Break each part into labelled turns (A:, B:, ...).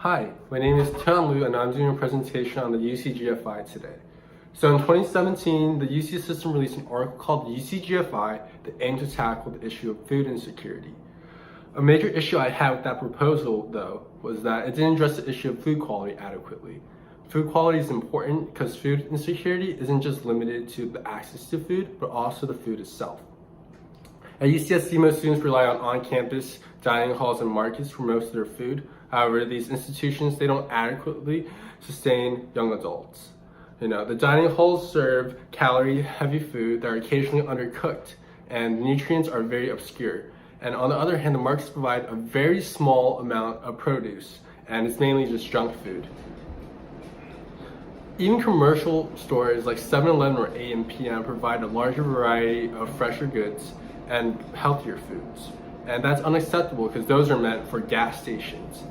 A: Hi, my name is Tian Liu and I'm doing a presentation on the GFI today. So in 2017, the UC system released an article called GFI that aimed to tackle the issue of food insecurity. A major issue I had with that proposal, though, was that it didn't address the issue of food quality adequately. Food quality is important because food insecurity isn't just limited to the access to food, but also the food itself. At UCSD, most students rely on-campus dining halls and markets for most of their food. However, these institutions, they don't adequately sustain young adults. The dining halls serve calorie-heavy food that are occasionally undercooked, and the nutrients are very obscure. And on the other hand, the markets provide a very small amount of produce, and it's mainly just junk food. Even commercial stores like 7-Eleven or A&PM provide a larger variety of fresher goods and healthier foods. And that's unacceptable because those are meant for gas stations.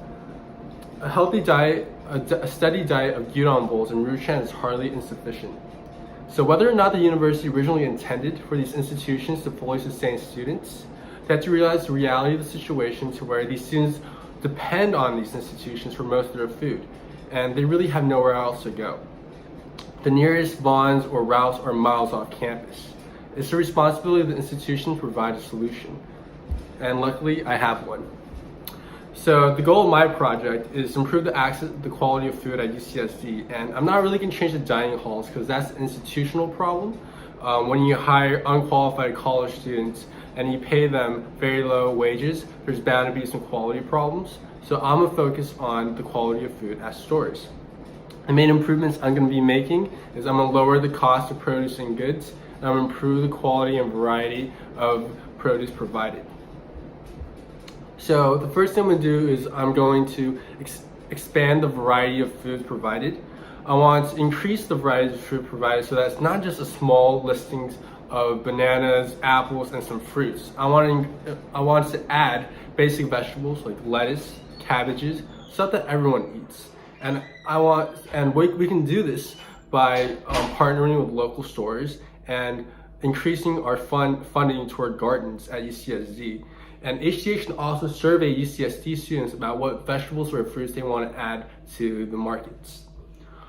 A: A healthy diet, a steady diet of gyudon bowls and ruchan is hardly insufficient. So whether or not the university originally intended for these institutions to fully sustain students, they have to realize the reality of the situation to where these students depend on these institutions for most of their food, and they really have nowhere else to go. The nearest Vons or Rouse are miles off campus. It's the responsibility of the institution to provide a solution. And luckily, I have one. So the goal of my project is to improve the quality of food at UCSD. And I'm not really going to change the dining halls because that's an institutional problem. When you hire unqualified college students and you pay them very low wages, there's bound to be some quality problems. So I'm going to focus on the quality of food at stores. The main improvements I'm going to be making is I'm going to lower the cost of produce and goods, and I'm going to improve the quality and variety of produce provided. So the first thing I'm going to do is I'm going to expand the variety of foods provided. I want to increase the variety of food provided so that it's not just a small listings of bananas, apples, and some fruits. I want to add basic vegetables like lettuce, cabbages, stuff that everyone eats. And we can do this by partnering with local stores and increasing our funding toward gardens at UCSD. And HDH can also survey UCSD students about what vegetables or fruits they want to add to the markets.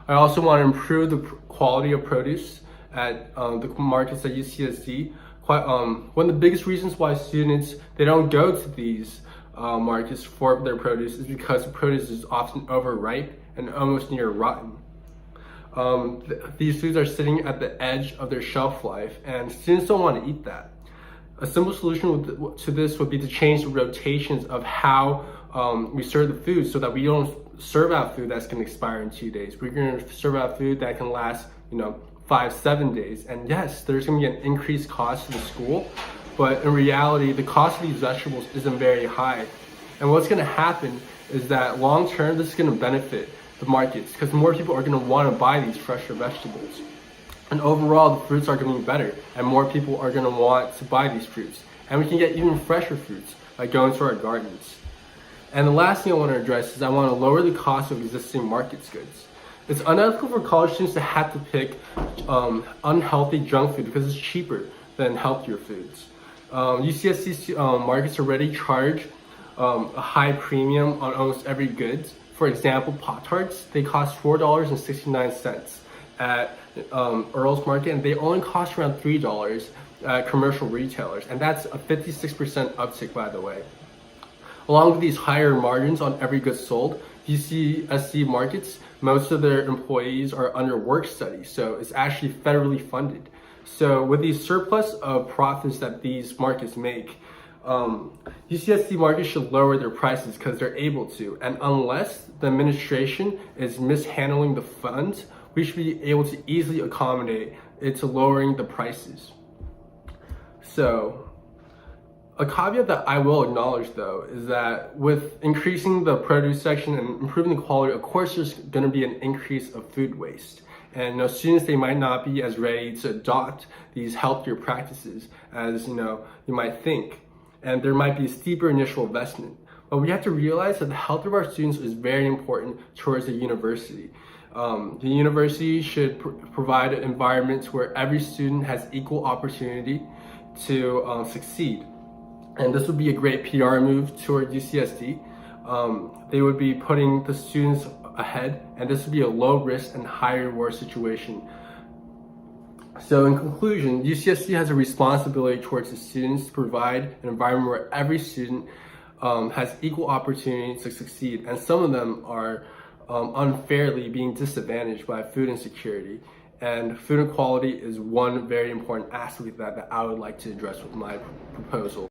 A: I also want to improve the quality of produce at the markets at UCSD. One of the biggest reasons why students, they don't go to these markets for their produce is because the produce is often overripe and almost near rotten. These foods are sitting at the edge of their shelf life, and students don't want to eat that. A simple solution to this would be to change the rotations of how we serve the food so that we don't serve out food that's going to expire in 2 days. We're going to serve out food that can last, 5-7 days. And yes, there's going to be an increased cost to the school, but in reality, the cost of these vegetables isn't very high. And what's going to happen is that long term, this is going to benefit the markets because more people are going to want to buy these fresher vegetables. And overall, the fruits are going to be better and more people are going to want to buy these fruits. And we can get even fresher fruits by going to our gardens. And the last thing I want to address is I want to lower the cost of existing markets goods. It's unethical for college students to have to pick unhealthy junk food because it's cheaper than healthier foods. UCSD markets already charge a high premium on almost every goods. For example, Pop-Tarts, they cost $4.69 at Earl's Market, and they only cost around $3 at commercial retailers, and that's a 56% uptick, by the way. Along with these higher margins on every good sold, UCSD markets, most of their employees are under work study, so it's actually federally funded. So with these surplus of profits that these markets make, UCSD markets should lower their prices because they're able to, and unless the administration is mishandling the funds, we should be able to easily accommodate it to lowering the prices. So, a caveat that I will acknowledge though is that with increasing the produce section and improving the quality, of course there's going to be an increase of food waste. And students, they might not be as ready to adopt these healthier practices as you might think. And there might be a steeper initial investment. But we have to realize that the health of our students is very important towards the university. The university should provide environments where every student has equal opportunity to succeed. And this would be a great PR move toward UCSD. they would be putting the students ahead, and this would be a low risk and high reward situation. So in conclusion, UCSC has a responsibility towards the students to provide an environment where every student has equal opportunity to succeed, and some of them are unfairly being disadvantaged by food insecurity. And food inequality is one very important aspect that I would like to address with my proposal.